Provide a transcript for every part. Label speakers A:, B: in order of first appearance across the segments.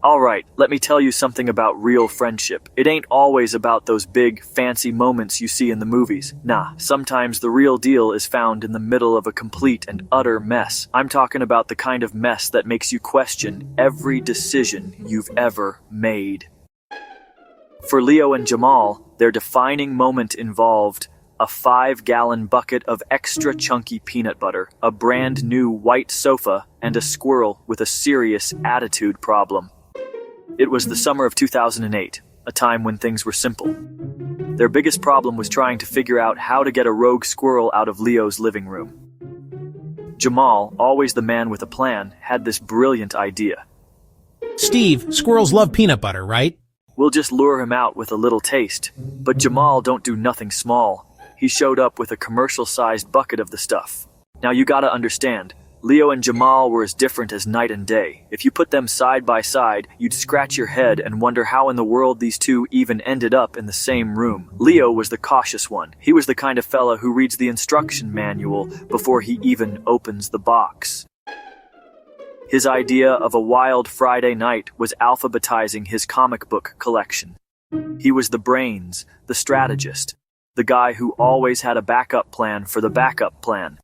A: Alright, let me tell you something about real friendship. It ain't always about those big, fancy moments you see in the movies. Nah, sometimes the real deal is found in the middle of a complete and utter mess. I'm talking about the kind of mess that makes you question every decision you've ever made. For Leo and Jamal, their defining moment involved a 5-gallon bucket of extra chunky peanut butter, a brand new white sofa, and a squirrel with a serious attitude problem. It was the summer of 2008, a time when things were simple. Their biggest problem was trying to figure out how to get a rogue squirrel out of Leo's living room. Jamal, always the man with a plan, had this brilliant idea.
B: Steve, squirrels love peanut butter, right?
A: We'll just lure him out with a little taste. But Jamal don't do nothing small. He showed up with a commercial-sized bucket of the stuff. Now you gotta understand, Leo and Jamal were as different as night and day. If you put them side by side, you'd scratch your head and wonder how in the world these two even ended up in the same room. Leo was the cautious one. He was the kind of fella who reads the instruction manual before he even opens the box. His idea of a wild Friday night was alphabetizing his comic book collection. He was the brains, the strategist, the guy who always had a backup plan for the backup plan.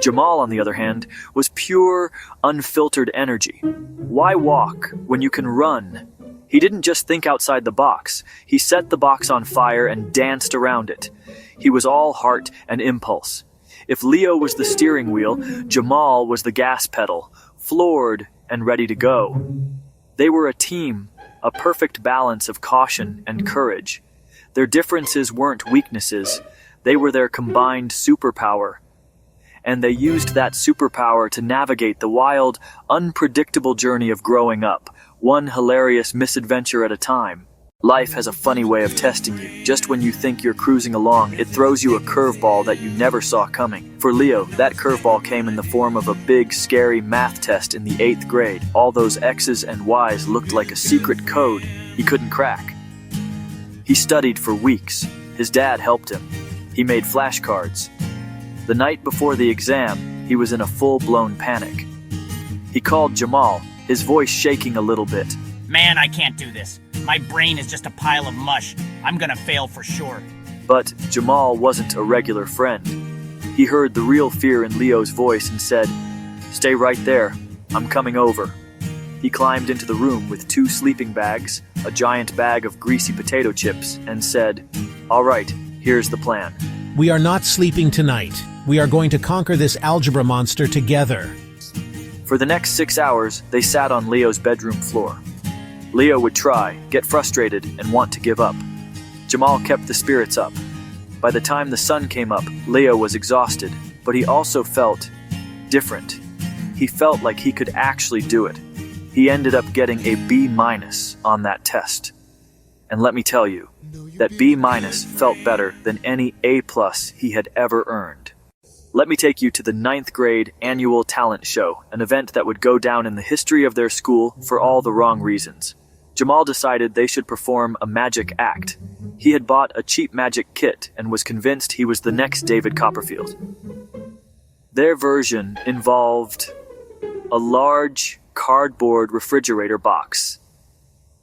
A: Jamal, on the other hand, was pure, unfiltered energy. Why walk when you can run? He didn't just think outside the box. He set the box on fire and danced around it. He was all heart and impulse. If Leo was the steering wheel, Jamal was the gas pedal, floored and ready to go. They were a team, a perfect balance of caution and courage. Their differences weren't weaknesses. They were their combined superpower. And they used that superpower to navigate the wild, unpredictable journey of growing up, one hilarious misadventure at a time. Life has a funny way of testing you. Just when you think you're cruising along, it throws you a curveball that you never saw coming. For Leo, that curveball came in the form of a big, scary math test in the 8th grade. All those X's and Y's looked like a secret code he couldn't crack. He studied for weeks. His dad helped him. He made flashcards. The night before the exam, he was in a full-blown panic. He called Jamal, his voice shaking a little bit.
C: Man, I can't do this. My brain is just a pile of mush. I'm gonna fail for sure.
A: But Jamal wasn't a regular friend. He heard the real fear in Leo's voice and said, "Stay right there. I'm coming over." He climbed into the room with 2 sleeping bags, a giant bag of greasy potato chips, and said, "All right, here's the plan.
B: We are not sleeping tonight. We are going to conquer this algebra monster together."
A: For the next 6 hours, they sat on Leo's bedroom floor. Leo would try, get frustrated, and want to give up. Jamal kept the spirits up. By the time the sun came up, Leo was exhausted, but he also felt different. He felt like he could actually do it. He ended up getting a B- on that test. And let me tell you, that B- felt better than any A+ he had ever earned. Let me take you to the 9th grade annual talent show, an event that would go down in the history of their school for all the wrong reasons. Jamal decided they should perform a magic act. He had bought a cheap magic kit and was convinced he was the next David Copperfield. Their version involved a large cardboard refrigerator box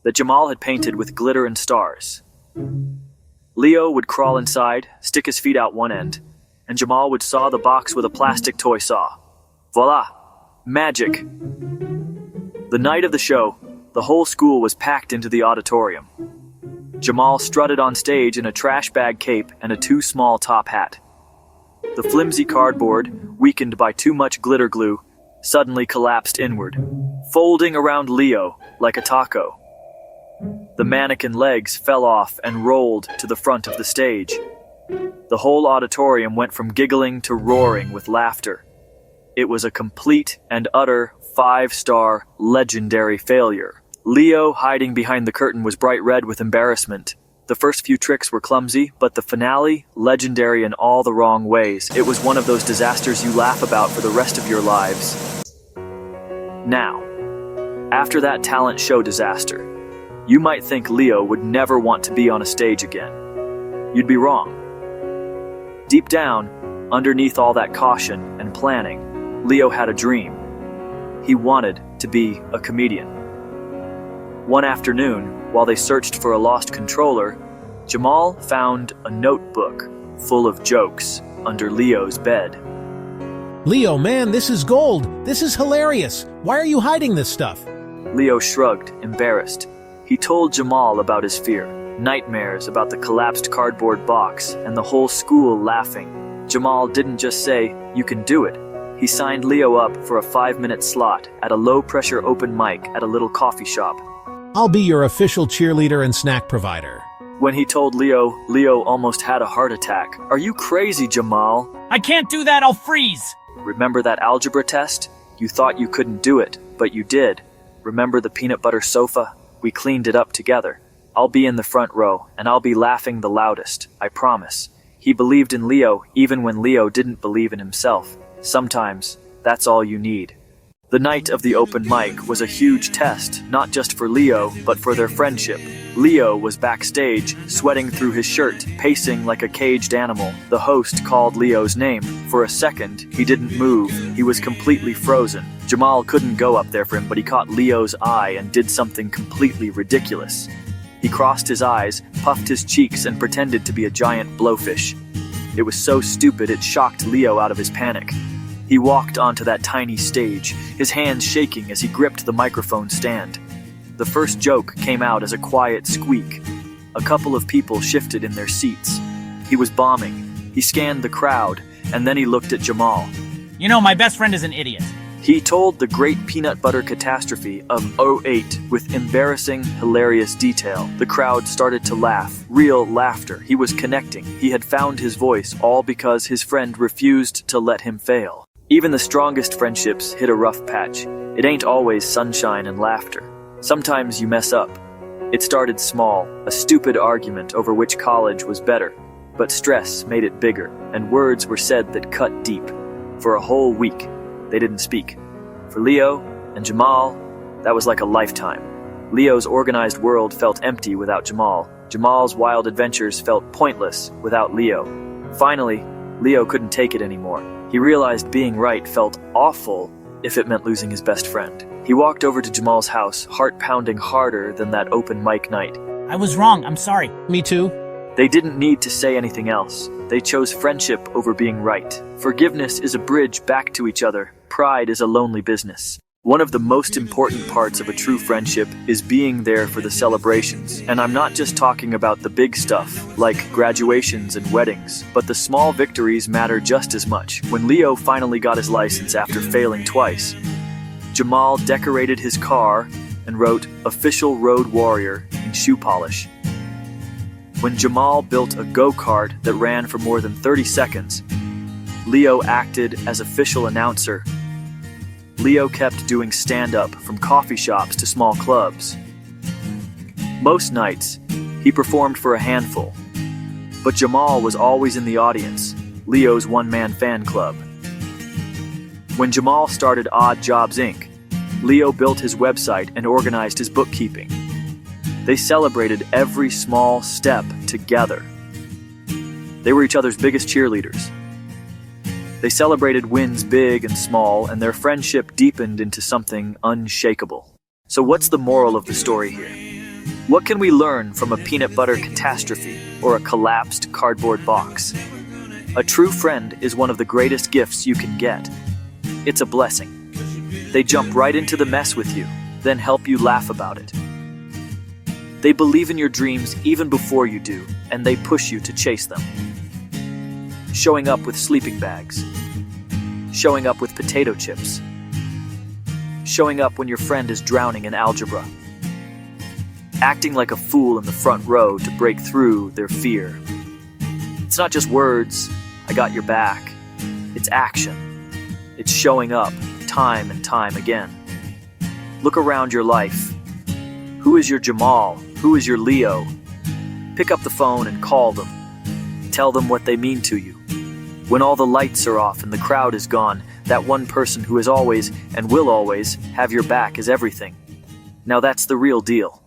A: that Jamal had painted with glitter and stars. Leo would crawl inside, stick his feet out one end, and Jamal would saw the box with a plastic toy saw. Voila! Magic! The night of the show, the whole school was packed into the auditorium. Jamal strutted on stage in a trash bag cape and a too small top hat. The flimsy cardboard, weakened by too much glitter glue, suddenly collapsed inward, folding around Leo like a taco. The mannequin legs fell off and rolled to the front of the stage. The whole auditorium went from giggling to roaring with laughter. It was a complete and utter 5-star legendary failure. Leo, hiding behind the curtain, was bright red with embarrassment. The first few tricks were clumsy, but the finale, legendary in all the wrong ways. It was one of those disasters you laugh about for the rest of your lives. Now, after that talent show disaster, you might think Leo would never want to be on a stage again. You'd be wrong. Deep down, underneath all that caution and planning, Leo had a dream. He wanted to be a comedian. One afternoon, while they searched for a lost controller, Jamal found a notebook full of jokes under Leo's bed.
B: Leo, man, this is gold. This is hilarious. Why are you hiding this stuff?
A: Leo shrugged, embarrassed. He told Jamal about his fear, nightmares about the collapsed cardboard box, and the whole school laughing. Jamal didn't just say, "You can do it." He signed Leo up for a 5-minute slot at a low-pressure open mic at a little coffee shop.
B: I'll be your official cheerleader and snack provider.
A: When he told Leo, Leo almost had a heart attack. "Are you crazy, Jamal?"
C: I can't do that, I'll freeze!
A: Remember that algebra test? You thought you couldn't do it, but you did. Remember the peanut butter sofa? We cleaned it up together. I'll be in the front row, and I'll be laughing the loudest, I promise. He believed in Leo even when Leo didn't believe in himself. Sometimes, that's all you need. The night of the open mic was a huge test, not just for Leo, but for their friendship. Leo was backstage, sweating through his shirt, pacing like a caged animal. The host called Leo's name. For a second, he didn't move. He was completely frozen. Jamal couldn't go up there for him, but he caught Leo's eye and did something completely ridiculous. He crossed his eyes, puffed his cheeks, and pretended to be a giant blowfish. It was so stupid it shocked Leo out of his panic. He walked onto that tiny stage, his hands shaking as he gripped the microphone stand. The first joke came out as a quiet squeak. A couple of people shifted in their seats. He was bombing. He scanned the crowd, and then he looked at Jamal.
C: You know, my best friend is an idiot.
A: He told the great peanut butter catastrophe of '08 with embarrassing, hilarious detail. The crowd started to laugh, real laughter. He was connecting. He had found his voice, all because his friend refused to let him fail. Even the strongest friendships hit a rough patch. It ain't always sunshine and laughter. Sometimes you mess up. It started small, a stupid argument over which college was better. But stress made it bigger, and words were said that cut deep. For a whole week, they didn't speak. For Leo and Jamal, that was like a lifetime. Leo's organized world felt empty without Jamal. Jamal's wild adventures felt pointless without Leo. Finally, Leo couldn't take it anymore. He realized being right felt awful if it meant losing his best friend. He walked over to Jamal's house, heart pounding harder than that open mic night.
C: I was wrong, I'm sorry.
B: Me too.
A: They didn't need to say anything else. They chose friendship over being right. Forgiveness is a bridge back to each other. Pride is a lonely business. One of the most important parts of a true friendship is being there for the celebrations. And I'm not just talking about the big stuff, like graduations and weddings, but the small victories matter just as much. When Leo finally got his license after failing twice, Jamal decorated his car and wrote "Official Road Warrior" in shoe polish. When Jamal built a go-kart that ran for more than 30 seconds, Leo acted as official announcer. Leo kept doing stand-up from coffee shops to small clubs. Most nights, he performed for a handful, but Jamal was always in the audience, Leo's one-man fan club. When Jamal started Odd Jobs Inc., Leo built his website and organized his bookkeeping. They celebrated every small step together. They were each other's biggest cheerleaders. They celebrated wins big and small, and their friendship deepened into something unshakable. So what's the moral of the story here? What can we learn from a peanut butter catastrophe or a collapsed cardboard box? A true friend is one of the greatest gifts you can get. It's a blessing. They jump right into the mess with you, then help you laugh about it. They believe in your dreams even before you do, and they push you to chase them. Showing up with sleeping bags. Showing up with potato chips. Showing up when your friend is drowning in algebra. Acting like a fool in the front row to break through their fear. It's not just words, "I got your back." It's action. It's showing up time and time again. Look around your life. Who is your Jamal? Who is your Leo? Pick up the phone and call them. Tell them what they mean to you. When all the lights are off and the crowd is gone, that one person who is always and will always have your back is everything. Now that's the real deal.